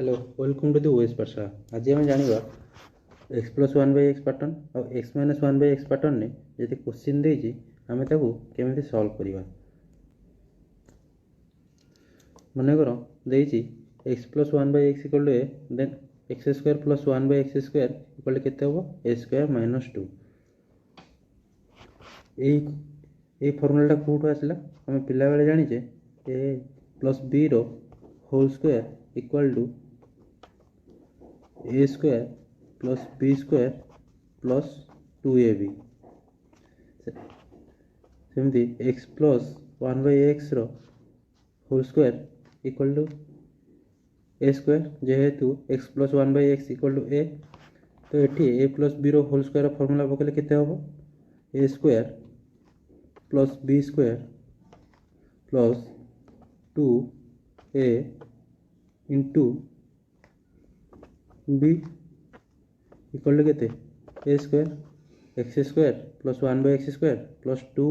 Hello welcome to the OS Pathshala. आज आम जाना x plus one by x pattern और x minus one by x pattern ने जब क्वेश्चन देती आम केमी सल्व करवा। मनकर देती X plus one by x equal to A then x square plus one by x square equal to केते हम ए स्क्वायर माइनस टू। ये फर्मुलाटा कौटू आसला आम पिला बेले जानीचे ए प्लस बी रो whole square equal to a square plus b square plus two a b. सेमती x plus one by x रो whole square equal to a square जेहेतु x plus one by x equal to a तो ये a plus b रो whole square formula पकड़े केते हम a square plus b square plus two a into b equal to केते ए square x square plus one by x square plus two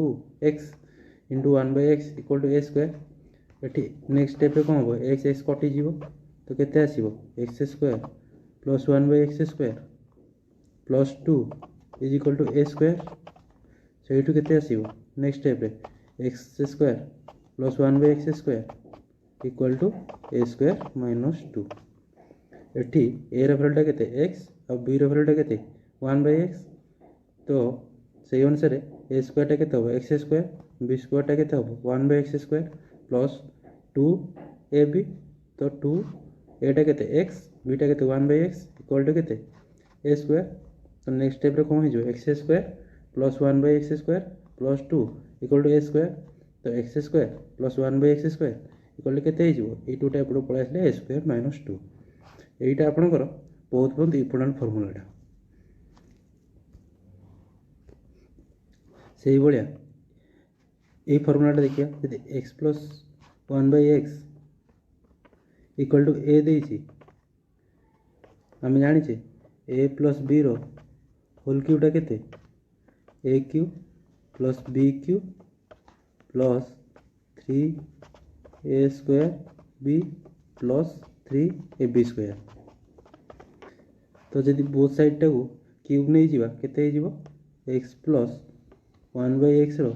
x into one by x equal to a square. ये next step कौन हम x x कटिज तो केते आसीबो x square plus one by x square plus two is equal to a square से केते आसीबो next step x square plus one by x square equal to a square minus two. एटी ए रेफरटा के एक्स और बी रेफरटा के one by x तो से अनुसार ए स्क्वायरटा के एक्स स्क्वायर बी स्क्वायरटा के one by x square plus two a b तो टू एटा के एक्स बीटा के one by x equal to के ए स्क्वायर। तो नेक्स्ट स्टेप रे कौन हो x square plus one by x square plus two equal to a square तो x square plus one by x square equal to के ये टूटा एपट पलि आसे ए स्क्वायर माइनस टू। यहीटा आपणकर बहुत बहुत इम्पोर्टाट फर्मुलाटा से भाया ये फर्मुलाटा देखिए जब x plus one by x equal to a देती आम जाचे ए प्लस बी रो होल क्यूटा के a cube plus b cube plus three a square b plus three a b square. तो जब बोथ साइड टाक क्यूब नहीं जावा केते x plus one by x रो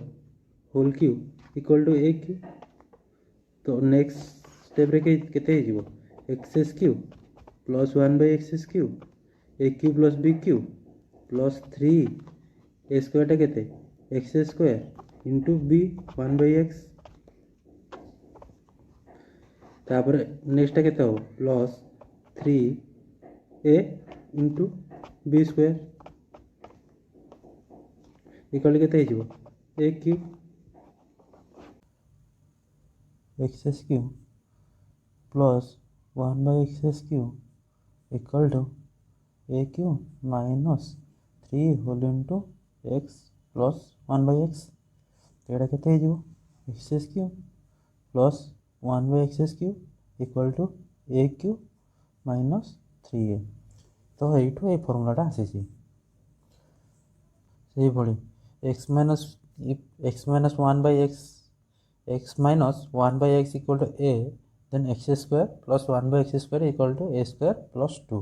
whole cube equal to a cube तो नेक्स्ट स्टेप रे केते x cube plus one by x cube A cube plus b cube plus three a स्क्वायरटा केते x square into b one by x तापर next के plus three a into b square equal के a cube x cube plus one by x cube equal to a cube minus three whole into x plus one by x तो ये x cube plus one by x cube equal to a cube minus three a तो ये फर्मुलाटा आसी से भाई x minus one by x minus one by x equal to A then x square plus one by x square equal to a square plus two.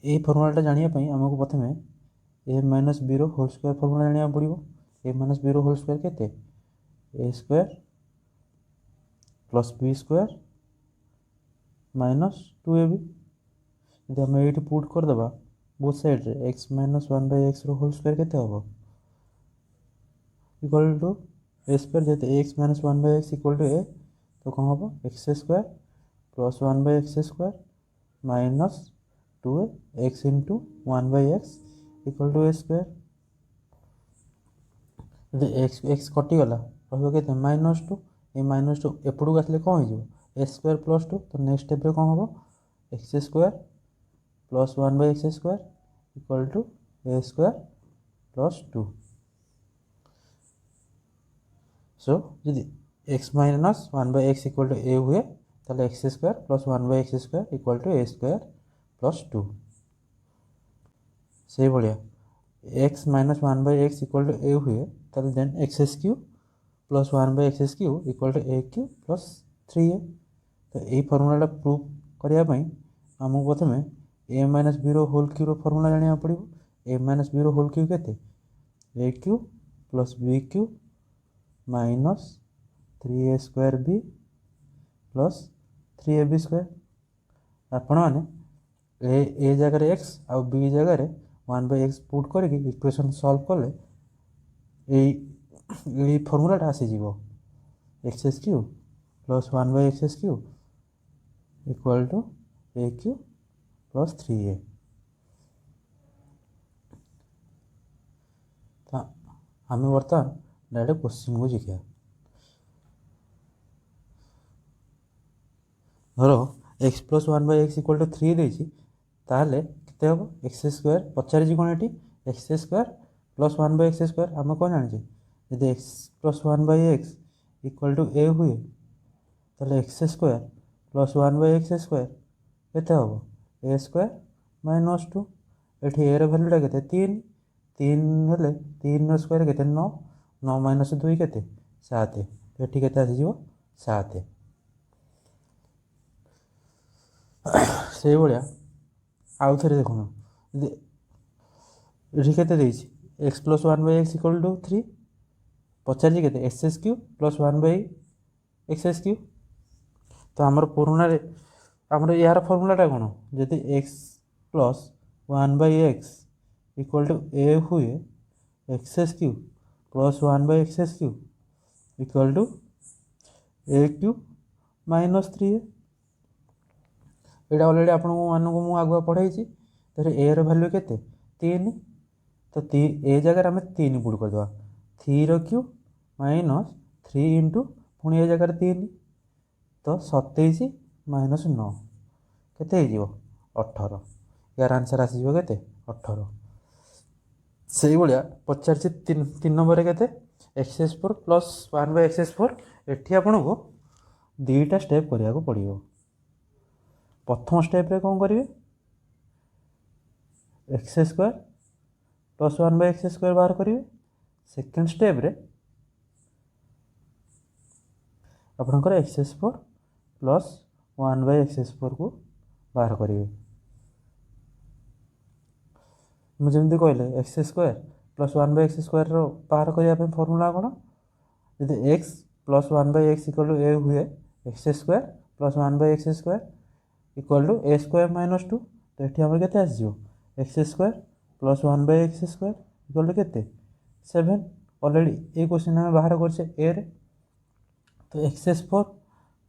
ये फर्मुलाटा जानापी आमको प्रथम ए माइनस बी रो होल स्क्वायर फर्मुला जाना पड़ो a minus b रो whole square के a square plus b square minus two a b जब आम ये पुट करदे बोथ साइड रे x minus one by x रो होल स्क्वायर के इक्वल टू ए स्क्वायर जैसे x minus one by x equal to a तो कौन हम x square plus one by x square minus two x into one by x equal to a square x x कटिगला रही minus two ये minus two एपटू आसले कौन हो ए स्क्वायर प्लस टू तो नेक्स्ट स्टेप रे कौन हम x square plus one by x square equal to a square plus two. So जी x minus one by x equal to a हुए तो x square plus one by x square equal to a square plus two से भाया x minus one by x equal to a हुए तो then x cube plus one by x cube equal to a cube plus three a तो ये फर्मुलाटा proof करने आमको प्रथम a minus b whole cube formula जाना पड़ो। A minus b whole cube के a cube plus b cube minus 3a² b plus 3ab square. आपण मैंने ए जगह एक्स आउ बी जगह 1/x पुट करके इक्वेशन सॉल्व कले यही फर्मूलाटा आसीज x cube plus 1/x cube equal to a cube plus 3a। आम बर्तमान डायरेक्ट क्वेश्चन को जीखा। धर x plus 1/x equal to 3 देती ताहले केते हम एक्स स्क्वायर पचार कौन ये X square plus 1/x square आम कौन जाने यदि x plus 1/x equal to a हुए ताहले x square plus 1/x square केते हम ए स्क्वायर माइनस 2 ये ए भैल्यूटा के 3 3 हेले 3 स्क्वायर के 9 9 माइनस 2 के 7 ये के आसीज 7। से भाया आउ थे देखो ये के X plus 1/x equal to 3 पचार के X cube plus 1/x Q. तो आमर पुराना आमर यार फर्मूलाटा कौन जदि x plus 1/x equal to a हुए x cube plus 1/x cube equal to a cube minus 3a। यहाँ अलरेडी आपण मानक मुझे आगुआ पढ़ाई तो ए रैल्यू के 3 तो ए जगह आम 3 पुट करदे 3 क्यू माइनस 3 इंटू पुणी ए जगह 3 तो 27 माइनस 9 के 18। यार आंसर आसो के 18। से भाया पचार 3 नंबर के x4 प्लस 1/x4 एटी आपन को 2टा स्टेप करने को पड़ो। प्रथम स्टेप रे कौन करेंगे x square plus 1/x square बाहर करेंगे। सेकेंड स्टेप रे आपनकर x4 प्लस 1/x4 को बाहर करेंगे। मुझे जमी कहले x square plus 1/x square बाहर करने फर्मूला कौन यदि x plus 1/x equal to a हुए x square plus 1/x square equal to a square minus 2 तो ये आम के x square plus 1/x square equal to के 7। अलरेडी ये क्वेश्चन आम बाहर कर ए रे तो x4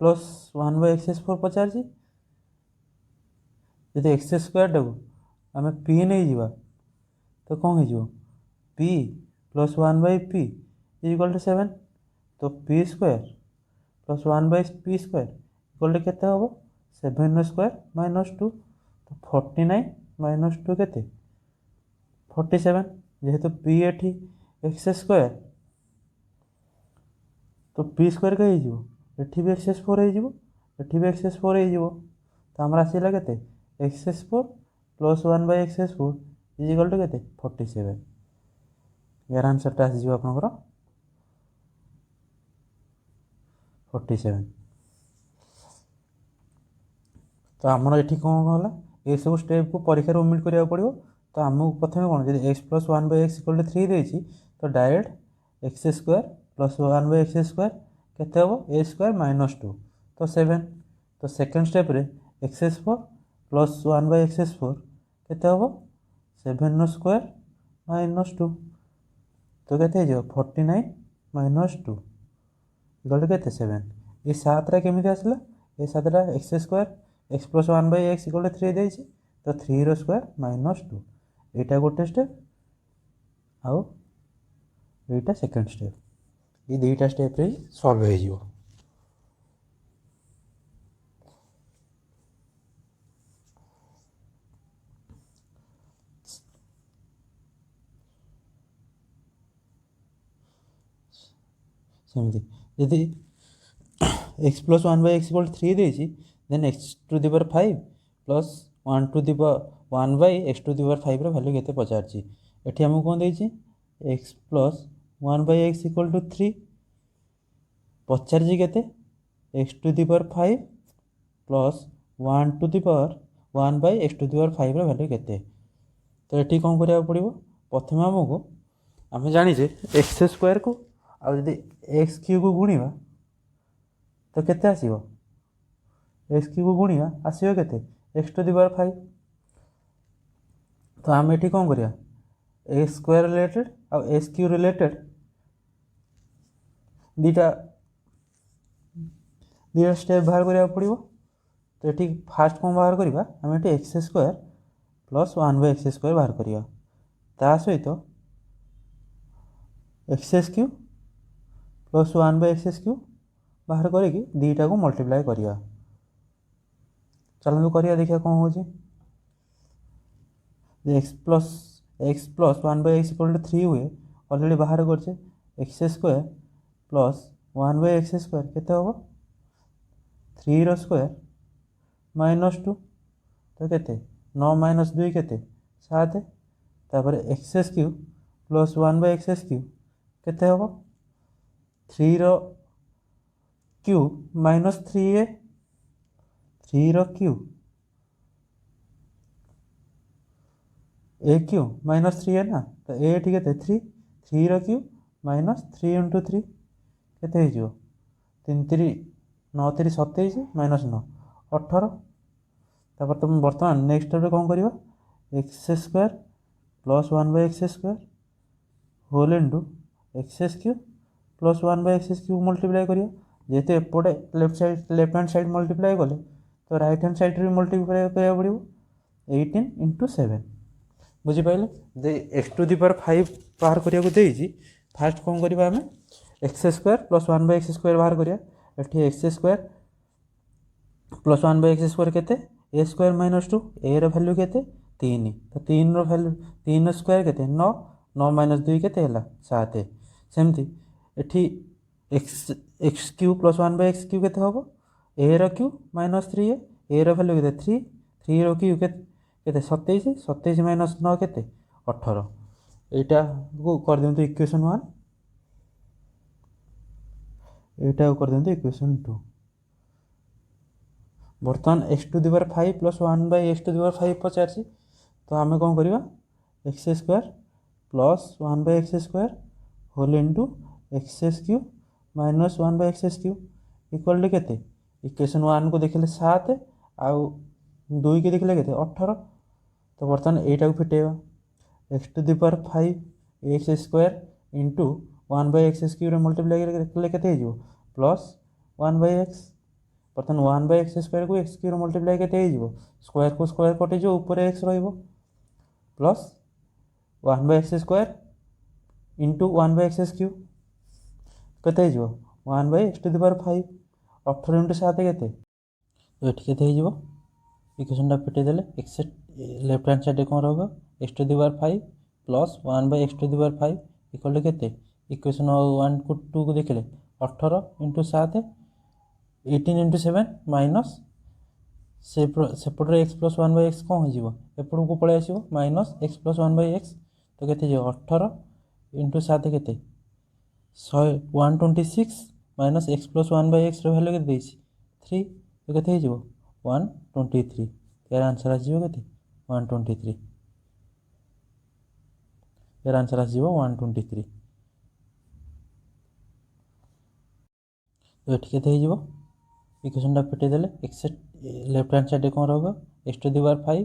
प्लस 1/x4 पचार यदि एक्स स्क्वायर आम पी नहीं जावा तो कौन हो P plus 1/p equal to 7 तो P square plus 1/p square equal to के हम 7 स्क्वायर माइनस 2 तो 49 माइनस 2 के 47 जेहेतु पी एटी एक्स स्क्वायर तो पी स्क्वायर के एटी भी x4 एटी भी x4 तो आम आसला के x4 plus 1/x4 equal to के 47। यार आंसरटा आसीज आपनकर 47। तो आमर ये कौन गला ये सब स्टेप को परीक्षा ओमिट करा पड़ो। तो आमको प्रथम कौन जब x plus 1/x equal to 3 देती तो direct x square plus 1/x square के हम ए स्क्वायर माइनस 2 तो 7 तो सेकेंड स्टेप रे x4 प्लस 1/x4 के हम 7 स्क्वायर माइनस 2 तो के 49 माइनस 2 इक्वल टू के 7। ये 7 केमी आसला ये 7 X square X plus 1/x equal to 3 देती तो 3 स्क्वायर माइनस 2 यहाँ गोटे स्टेप आउ यहाँ सेकेंड स्टेप ये 2टा स्टेप रे सॉल्व हो। सेमती यदि एक्स प्लस 1/x इक्वल 3 देती then X to the power 5 plus 1 to the power 1/x to the power 5 value के पचार ये आमको कौन देती X plus 1/x equal to 3 पचार के X to the power 5 plus 1 to the power 1 by x to the power 5 value केते। तो ये कौन करा पड़ो प्रथम आमको आम जाचे एक्स स्क्वायर को आदि एक्स क्यू को गुणा तो केते आसीबो एक्स क्यू को गुणा आसीबो केते एक्स टू दी पावर 5। तो आम ये कौन करिया एक्स स्क्वायर रिलेटेड आ एक्स क्यू रिलेटेड दीटा दीटा स्टेप बाहर करा पड़ो। तो ये फास्ट कौन बाहर करवा आम ये X square plus 1 by x square बाहर करिया ता सहित X cube plus 1 by x cube बाहर करके दीटा को मल्टीप्लाई करिया। चलो करिया देखिए कौन हो X plus 1 by X equal to 3 हुए ऑलरेडी बाहर करचे X square plus 1 by x square केते होबो 3 रो स्क्वायर -2 तो केते 9 माइनस 2 केते 7 तापर X cube plus 1 by x cube केते होबो 3 रो क्यूब माइनस 3 3 रो क्यूब ए क्यू माइनस 3 है ना तो ए ठीक है 3 रो क्यूब माइनस 3 इंटू 3 केते हो 3 3 9 3 27 माइनस 9 18। तापर तुम बर्तमान नेक्स्ट स्टेप कौन कर x square plus 1 by x square whole into x cube plus 1 by x cube multiply करिया जेहेतु एपटे लेफ्ट हैंड साइड मल्टीप्लाई कले तो राइट हैंड साइड भी मल्टीप्लाई करा पड़ो 18 इंटू 7 बुझीपारे जे एक्स टू दी पावर 5 बाहर करिया फास्ट कौन करवा आम x square plus 1 by x square बाहर करिया एठी x square plus 1 by x square केते ए स्क्वायर माइनस 2 ए रो वैल्यू केते 3 तो 3 रो वैल्यू 3 स्क्वायर केते 9 9 माइनस 2 केते हला 7 सेमती एठी X cube plus 1 by x cube केते होबो ए रो क्यू माइनस 3 ए रो वैल्यू केते 3 3 रो क्यू केते 27 27 माइनस 9 केते 18 एटा को कर दियंतु इक्वेशन 1 एटा को कर दियंतु इक्वेशन 2। बर्तमान X to the power 5 plus 1 by x to the power 5 पचार तो आम कौन करवा X square plus 1 by x square whole into x cube minus 1 by x cube equal to केते इक्वेशन 1 को देखिले 7 आउ 2 के देखिले केते 18। तो बर्तमान एटा को फिटेवा x to the power 5 x square into 1 by x cube रे मल्टीप्लाई करले केते हो प्लस 1 बाय एक्स बर्तमान 1 बाय एक्स स्क्वायर को एक्स क्यू मल्टीप्लाई केते हो स्क्वायर को स्क्वायर कटे जो ऊपर एक्स रहिबो plus 1 by x square into 1 by x cube केते हो 1 by x to the power 5 18 into 7 केते तो एठी केते हो इक्वेशन फिटे देले एक्स लेफ्ट हैंड साइड कौन रहा x to the power 5 plus 1 by x to the power 5 equal to केते इक्वेशन 1 को 2 को देखिले 18 इंटू 7 18 इंटू 7 माइनस सेपटे एक्स प्लस 1 बाय एक्स कौन हो एपट को पलि आसो minus x plus 1 by x तो केते 18 इंटू 7 केते 126 minus x plus 1 by x value केते 3 तो केते हो 123 यार आंसर आसो केते 123 यार आंसर आसो 123। तो ये केते हो इक्वेशन फिटे देले एक्स लेफ्ट हैंड साइड कौन रहा x to the power 5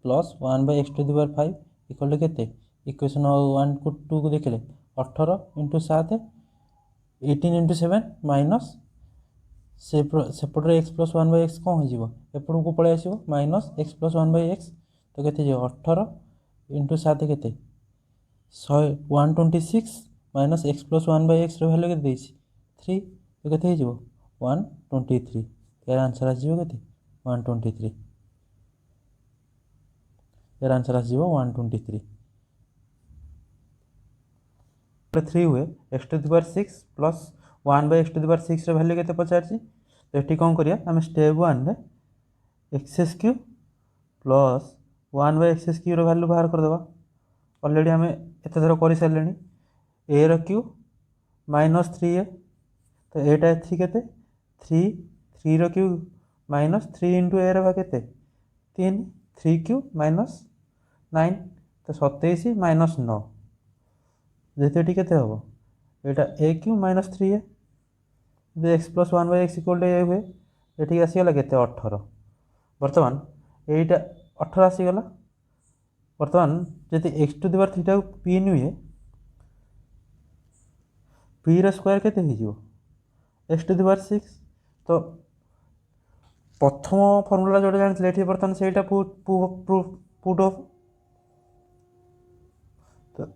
plus 1 by x to the power 5 equal to केते इक्वेशन 1 को 2 को देखिले 18 इंटू 7 18 इंटू 7 माइनस सेपटे एक्स प्लस 1 बाय एक्स कौन हो एपट को पलि आसो minus x plus 1 by x तो केते 18 इंटू 7 केते 126 minus x plus 1 by x value केते 3 तो केते हो 123 यार आंसर आसो केते 123 यार आंसर आसो 123। 3 हुए X to the power 6 plus 1 by x to the power 6 value केते पचार तो ये कौन करिया आम स्टेप 1 रे X cube plus 1 by x cube value बाहर करदेवा ऑलरेडी आम एत थर कर सारे ए रो क्यू माइनस 3 तो एटा 3 केते 3 रो क्यू माइनस 3 इंटू ए रे के 3 3 क्यू माइनस 9 तो 27 माइनस 9 जेते के यहाँ a cube minus 3 a x plus 1/x equal to a हुए ये आसीगला के 18 बर्तमान यहीटा 18 आसीगला बर्तमान जब x to the power theta पी नुए पी रो स्क्वायर केते हो एक्स टू द पावर 6 तो प्रथम फर्मूला जो जानी ये बर्तमान से पुट ऑफ तो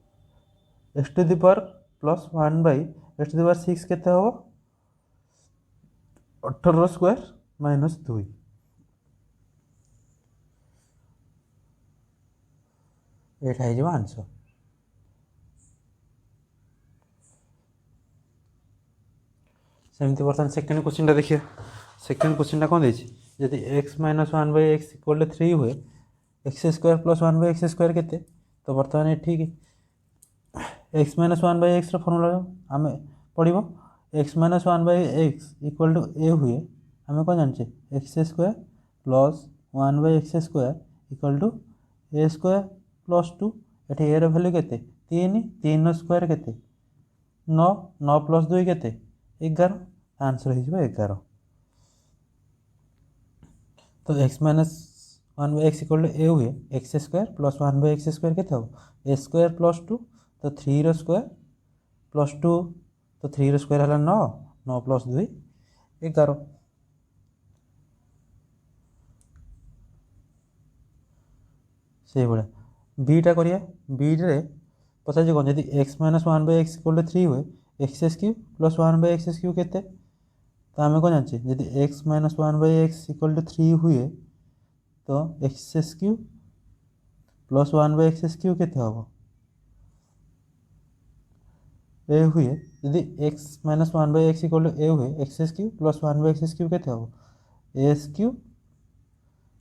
x to the power plus 1/एक्स टू द पावर 6 केते हो 18 स्क्वायर माइनस 2 ये आंसर। सेमती बर्तमान सेकेंड क्वेश्चन देखिए सेकेंड क्वेश्चन कौन देती जदि x minus 1/x equal to 3 हुए x square plus 1/x square के तो बर्तमान ये ठीक एक्स माइनस 1/x फर्मूला आम पढ़ x minus 1/x equal to a हुए आम कौन जाने x square plus 1/x square equal to a square plus 2 ये ए भैल्यू के 3 3 स्क्वायर के 9 9 प्लस 2 के 11 आंसर हो 11 तो x minus 1/x equal to a हुए x square plus 1/x square के ए स्क्वायर प्लस 2 तो 3 स्क्वायर प्लस 2 तो 3 स्क्वायर है 9 9 प्लस 2 11 से भाया बीटा करिया बीटे पचार कौन जब x minus 1/x equal to 3 हुए x cube plus 1/x cube के तो आम कौन जाने जब x minus 1/x equal to 3 हुए तो x cube plus 1/x cube के हम ए हुए यदि x minus 1/x equal to a हुए x cube plus 1/x cube के हम एस क्यू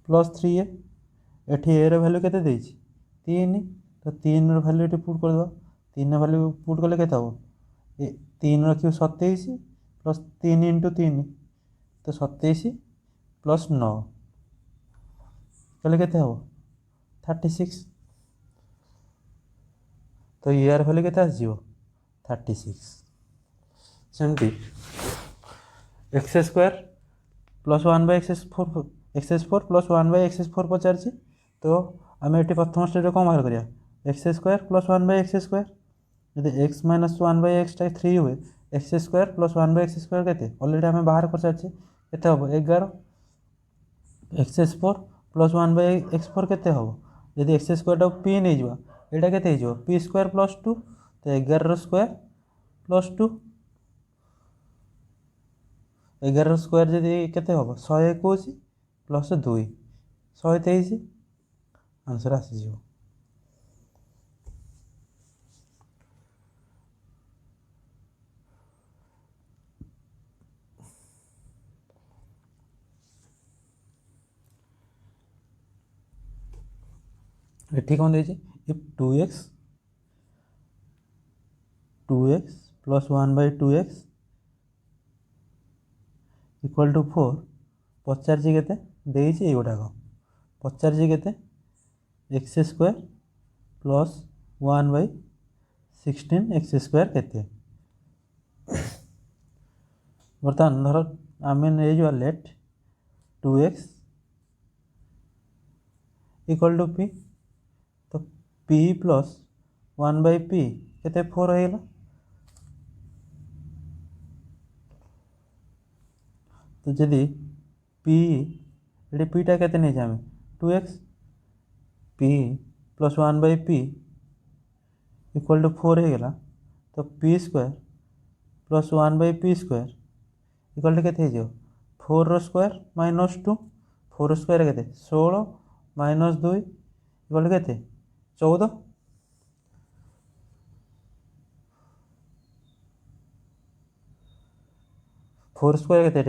प्लस 3 एटी ए भैल्यू के 3 तो 3 भैल्यू ये पुट करदे 3 भैल्यू पुट कले के 3 क्यू 27 प्लस 3 इंटू 3 तो 27 प्लस 9 कले के 36 तो यार भैल्यू के 36 सेमती x square plus 1/x4 x4 plus 1/x4 पचार तो आम ये प्रथम स्टेज कौन बाहर करिया X square plus 1/x square जब एक्स माइनस 1/x 3 हुए x square plus 1/x square के अलरेडी आम बाहर कर सारी के हम 11 x4 प्लस 1/x4 के हम जब एक्स स्क्वायर पी नहीं जावा यहाँ के पी स्क्वायर प्लस 2 तो 11 स्क्वायर प्लस 2 11 स्क्वायर जब के हम 121 प्लस 2 123 आंसर आसीज ये कौन देखिए if 2x plus 1/2x equal to 4 पचार के गुड़ाक पचार के x square plus 1/16 X square के बर्तमान धर आम नहीं let 2x equal to P तो p प्लस 1/p के 4 होगा तो जदि p ये पीटा के नहीं आम 2x p plus 1/p equal to 4 होगा तो p square plus 1/p square equal to के 4 स्क्वायर माइनस 2 4 स्क्वायर के 16 माइनस 2 इक्वल टू के 14 4 स्क्वायर के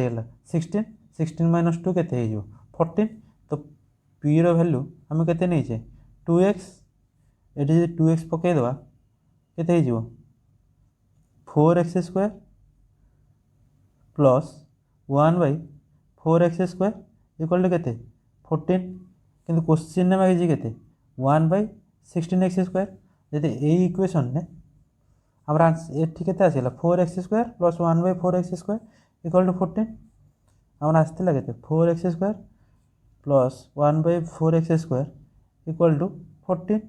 16 16 माइनस 2 के 14 तो पी रो वैल्यू आम के नहीं 2x ये 2x पकईदे के 4x square plus 1/4x square equal to केते 14 किंतु क्वेश्चन ने मागिछि केते 1/16x² यदि ए इक्वेशन ने हमरा एठी केते आसिला 4x² plus 1/4x² equal to 14 हमरा आस्तिला केते 4x² plus 1/4x² equal to 14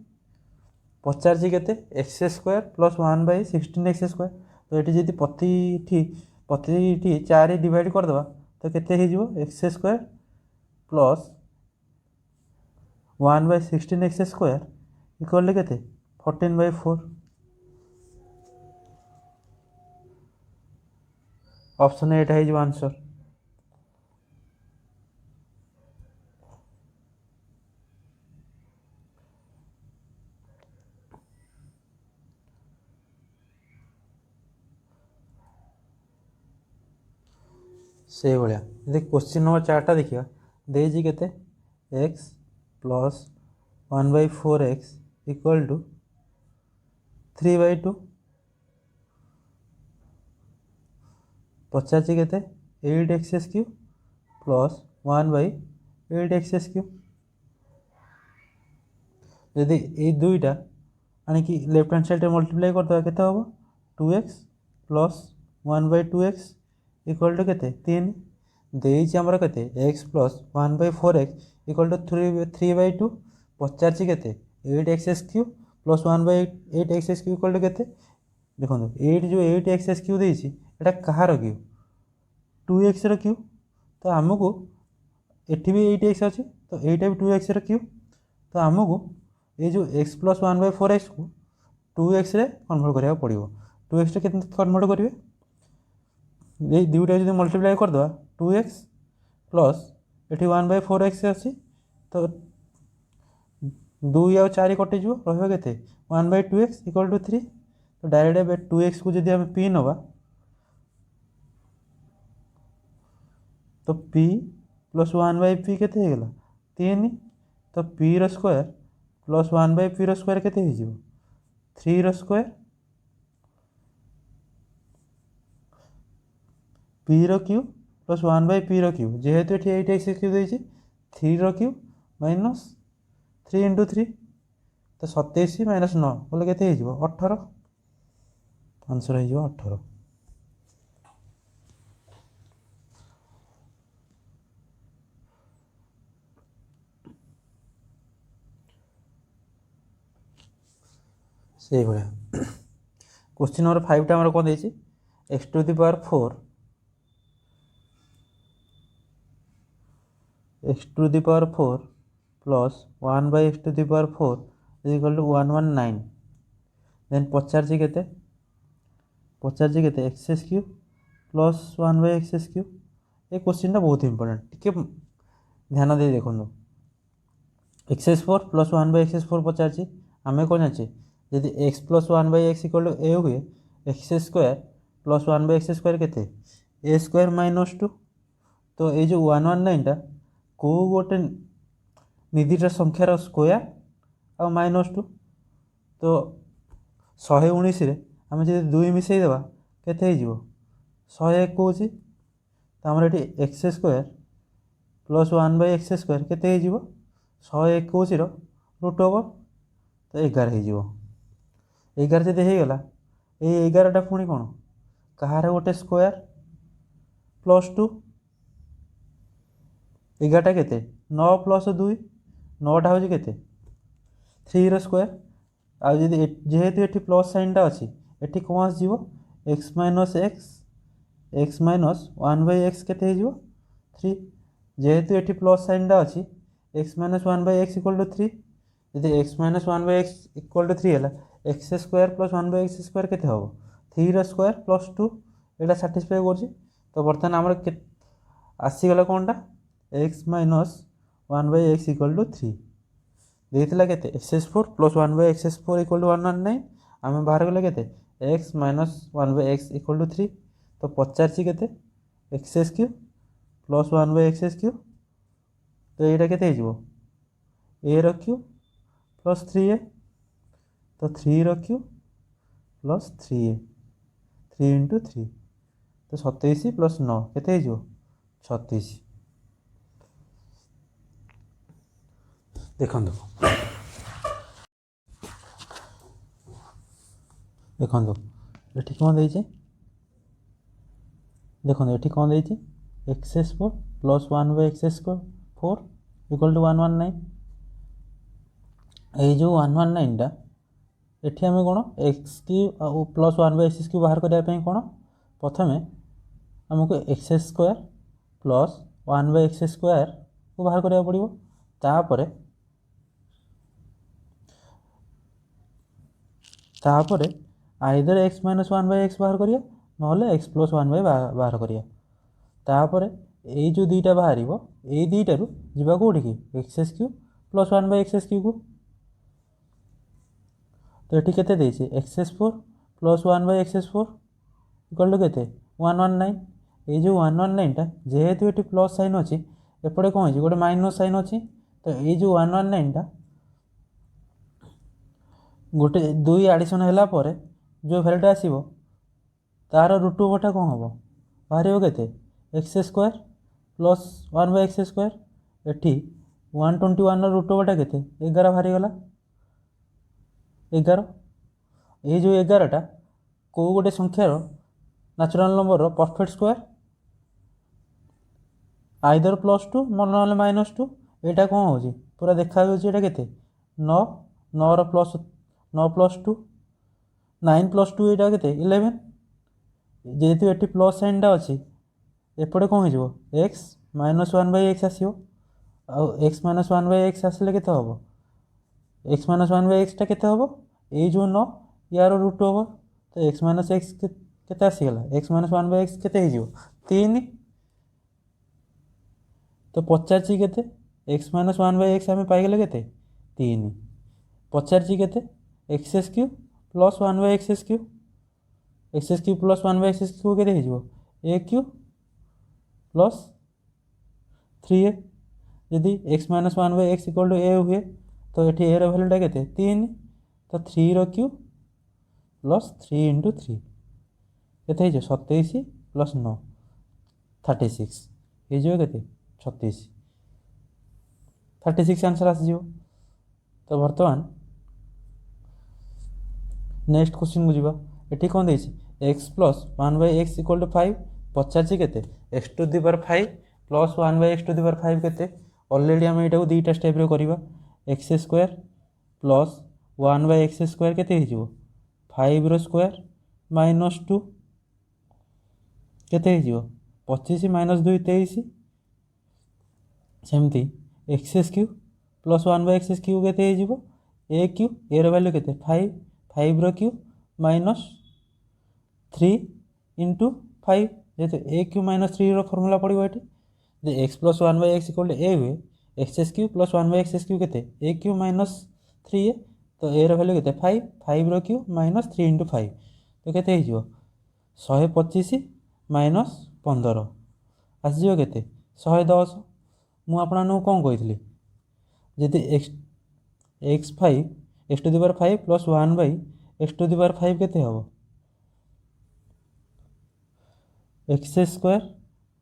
पचार केते x² प्लस 1/16x² तो ये जी प्रति 4 डिवाइड करदे तो केते हो x² plus 1/16x² equal to केते 14/4 ऑप्शन एटा हो आंसर। से भाया यदि क्वेश्चन नंबर 4टा देखिए देजी केते x plus 1/4x equal to 3/2 पचार केते 8x³ प्लस 1/8x³ यदि ये दुईटा आणिकी लेफ्ट हैंड साइड मल्टीप्लाई करदे केते हम 2x plus 1/2x equal to केते 3 देइछि हमर केते x plus 1/4x equal to 3/2 पचार केते 8x³ plus 1/8x³ equal to केते देखो 8 जो 8x³ देइछि एटा कहार क्यू 2x रो क्यू तो आमको एठी भी 8x अछि तो एटा भी 2x रो क्यू तो आमको ये जो x प्लस 1/4x को 2x रे कन्वर्ट करिया पड़िबो 2x रे केते कन्वर्ट करिवे ये दुईटा जो मल्टीप्लाई करदे 2x प्लस ये 1/4x अच्छी तो 2 और 4 कटिज रही 1/2x इक्वल टू 3 तो डायरेक्ट 2x को जब आम पी नवा तो p प्लस 1/p केते हो गला 3 तो p रो स्क्वायर प्लस 1/p रो स्क्वायर केते हो 3 रो स्क्वायर p रो क्यूब प्लस 1/p रो क्यूब जेहेतु ये 8x³ देछि 3 रो क्यूब माइनस 3 × 3 तो 27 माइनस 9 बोले केते हो 18 आंसर हो 18 से भाया क्वेश्चन नंबर 5 टा हमर कोन देछि x to the power 4 x to the power 4 plus 1/x to the power 4 is equal to 119 then पचार केते x³ प्लस 1/x³ ये क्वेश्चन बहुत इंपोर्टेंट टिके ध्यान दे देखो x² प्लस 1/x² पचार आम कौन जाचे यदि x plus 1/x equal to a हुए x² प्लस 1/x² केते a² माइनस 2 तो ये जो 119 टा को गोटे निधिटा संख्यार स्क्वायर आ माइनस 2 तो 119 रे आम जब 2 मिसई देवा केते हो 101 कौच तो आमर ये x² प्लस 1/x² केते हो 101 कौच रूट ओवर तो 11 हो 11 जब होगला ये 11टा पुणी कौन कहार गोटे स्क्वायर प्लस 2 11टा केते 9 प्लस 2 9टा हूँ केते 3 रो स्क्वायर आ जेहेतु ये प्लस साइनटा अच्छी ये कौन आसो x minus x minus 1/x केते हो 3 जेहेतु ये प्लस साइनटा अच्छी x minus 1/x equal to 3 यदि x minus 1/x equal to 3 है x² प्लस 1/x² केते हम 3 रो स्क्वायर प्लस 2 एटा साटिस्फाई कर तो बर्तमान आम आसीगला कौनटा x minus 1/x equal to 3 देता के x² plus 1/x² equal to 119 आम बाहर गले के x minus 1/x equal to 3 तो पचार के x³ प्लस 1/x³ तो यहाँ के a row cube plus 3a तो 3 रो क्यूब प्लस 3a 3 × 3 तो 27 प्लस 9 केते 36 देखो देखो ये कौन देचे देखो ये कौन देचे x² plus 1/x² 4 equal to 119 ये जो 119टा एठी आम कौन x³ प्लस 1/x³ बाहर करने कौन प्रथम आमको x² प्लस 1/x² को बाहर करा पड़ो तापर आइदर x - 1/x बाहर करिया नहले x + 1 बाहर करिया तापर ये जो दुईटा बाहर ये दुईटू जीवा कौटी की x³ प्लस 1/x³ को तो ये केते देछि x² plus 1/x² equal to केते 119 ये जो 119टा जेहेतु ये प्लस साइन अच्छी एपटे कौन है गोटे माइनस साइन अच्छी तो ये जो 119टा गोटे दुई आडिशन है जो भैल्यूटा आसो तार रूट ओवरटा कौन हम बाहर के x² plus 1/x² eighty 121 root ओवरटा के 11 बाहरी गला 11 ये जो 11टा कौ गोटे संख्यार natural number perfect square either +2 ना -2 यहाँ कौन हो पूरा देखा ये के 9 9 प्लस 9 + 2 9 + 2 यहाँ के 11 जेहेतु ये प्लस साइनटा अच्छी एपटे कौन हो x - 1/x आसो x - 1/x आसले के हम x - 1/x के हम ये जो 9 यार रूट ओवर तो x - x के आसीगला x - 1/x के 3 तो पचार के x - 1/x आम पाइगले के 3 पचार के x³ plus 1/x³ x³ plus 1/x³ के a³ प्लस 3a यदि x - 1/x equal to a हुए तो ये a भैल्यूटा के 3 तो 3 प्लस 3 × 3 के 27 प्लस 9 36 ये के 36 36 आंसर आसो तो बर्तमान नेक्स्ट क्वेश्चन को जीवा ये कौन देछि x plus 1/x equal to 5 पचार के x⁵ प्लस 1/x⁵ के ऑलरेडी आम यहाँ दुईटा स्टेप करवा x² प्लस 1/x² के 5 रो स्क्वायर -2 के 25 - 2 23 सेमती x³ प्लस 1/x³ के a³ ए वैल्यू के 5 5 रो क्यू -3 × 5 जेहेतु a³ - 3 रो फॉर्मूला पड़ो ये x plus 1/x equal to a हुए x³ प्लस 1/x³ के a³ - 3a तो ए वैल्यू के 5 5 रो क्यू -3 × 5 तो के 125 - 15 आसो के 110 मु आपको कौन कही जदि x5 x⁵ प्लस 1/x⁵ के हम x²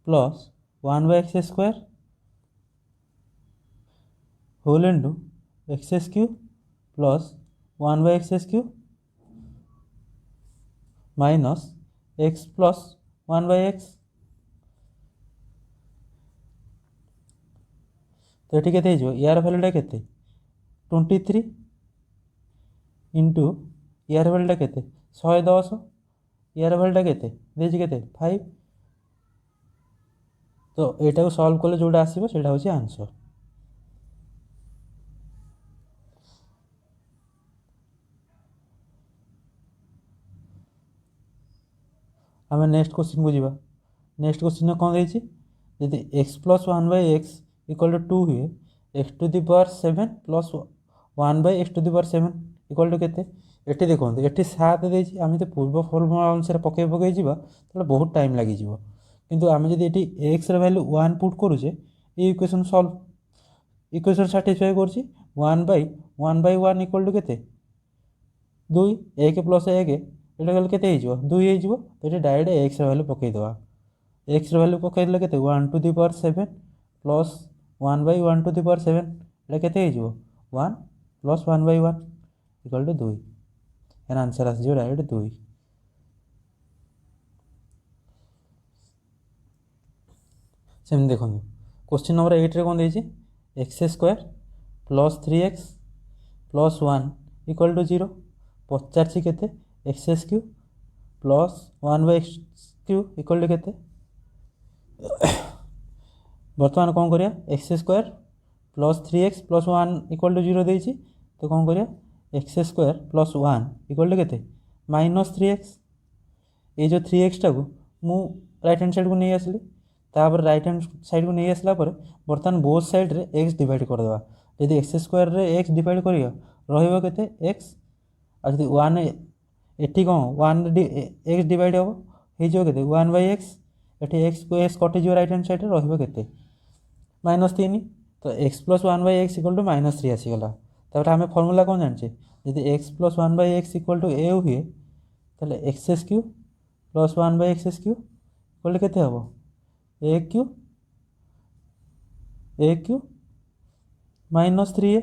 plus 1/x² whole into x³ plus 1/x³ minus x plus 1/x तो ये के यार भैल्यूटा के 23 इंटू यार भैल्यूटा के 110 यार भैल्यूटा के 5 तो यहाँ सल्व कले जोटा आसो से आंसर आम नेक्स्ट क्वेश्चन को जीवा नेक्स्ट क्वेश्चन कौन देछि यदि x plus 1/x equal to 2 हुए x⁷ plus 1/x⁷ equal to के ये देखो ये 7 देछि आम जो पूर्व फॉर्मूला अनुसार पकई पकई जावा तो बहुत टाइम लगी किंतु आम जब ये एक्स वैल्यू 1 पुट करुचे ये इक्वेशन सॉल्व इक्वेशन साटिस्फाई कर 1/1 इक्वल टू के 2 1 प्लस 1 ये गले के 2 हो तो ये डायरेक्ट एक्स वैल्यू पकईदे एक्स वैल्यू पकईदे के 1⁷ प्लस 1/1⁷ एटा केते हो 1 प्लस 1/1 इक्वल टू 2 यार आंसर आस जो डायरेक्ट 2 सेम देखो क्वेश्चन नंबर 8 रे कोन देछि x square plus 3x plus 1 equal to 0 पचार केते X cube plus 1/x³ equal to केते बर्तमान कौन करिया X square plus 3x plus 1 equal to 0 देछि तो कौन करिया X square plus 1 equal to केते -3x ये जो 3x टा को मु राइट हैंड साइड को नहीं आसली तापर राइट हैंड साइड को नहीं आसला पर बर्तमान बोथ साइड रे x डिवाइड कर देबा यदि एक्स स्क्वायर रे x डिवाइड करियो रहइबो केते x आ यदि 1 एठी कोन 1 x डिवाइड हो हे जो केते 1/x एठी x को s कटि जो राइट हैंड साइड रे रहइबो केते -3 तो x plus 1/x equal to -3 आसी गला तापर हमें फार्मूला कोन जानछे यदि x plus 1/x equal to a हुए ताले x³ plus 1/x³ equal to केते हबो a³ -3a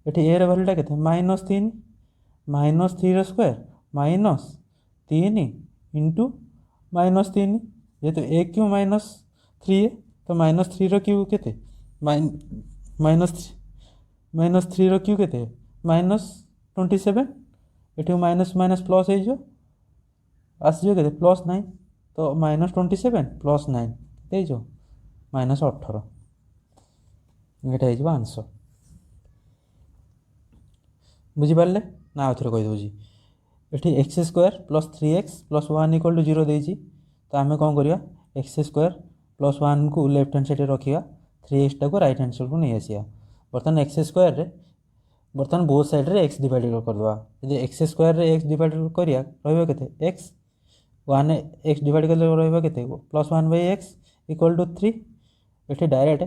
एठी a रे वैल्यूटा केते -3 -3 रो स्क्वायर -3 इंटू -3 ये तो a³ -3 तो -3 रो क्यूब केते -3 रो क्यूब केते -27 एठी माइनस माइनस प्लस हे जो आसी केते +9 तो -27 +9 केते जो -18 एटा हे जो आंसर बुझी पारले ना आउथरे कहि दोजी एठी x square plus 3x plus 1 equal to 0 देछि तो आमे कोन करिया एक्स स्क्वायर प्लस 1 को लेफ्ट हैंड साइड रे रखिया 3x टा को राइट हैंड साइड को नहीं आसिया बर्तन एक्स स्क्वायर रे बर्तन बोथ साइड रे x डिवाइड कर दवा यदि एक्स स्क्वायर रे x डिवाइड करिया रहइबो केते x 1 x डिवाइड करले रहइबो केते +1/x इक्वल टू 3 एठी डायरेक्ट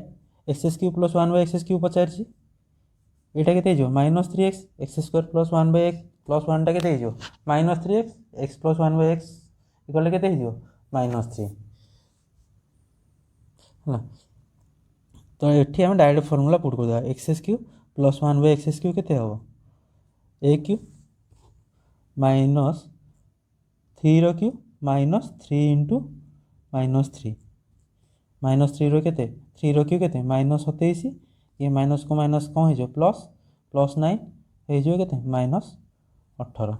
x³ प्लस 1/x³ पचारछि एटा केते जो -3x x square plus 1/x plus 1 टा केते जो -3x x plus 1/x equal केते जो -3 हला तो एठी हम डायरेक्ट फार्मूला पुट कर दवा x³ प्लस 1/x³ केते हबो a³ माइनस 3 रो क्यूब -3 इंटू -3 -3 रो केते 3 रो क्यूब केते -27 ये माइनस को माइनस कौन हो प्लस +9 हो केते -18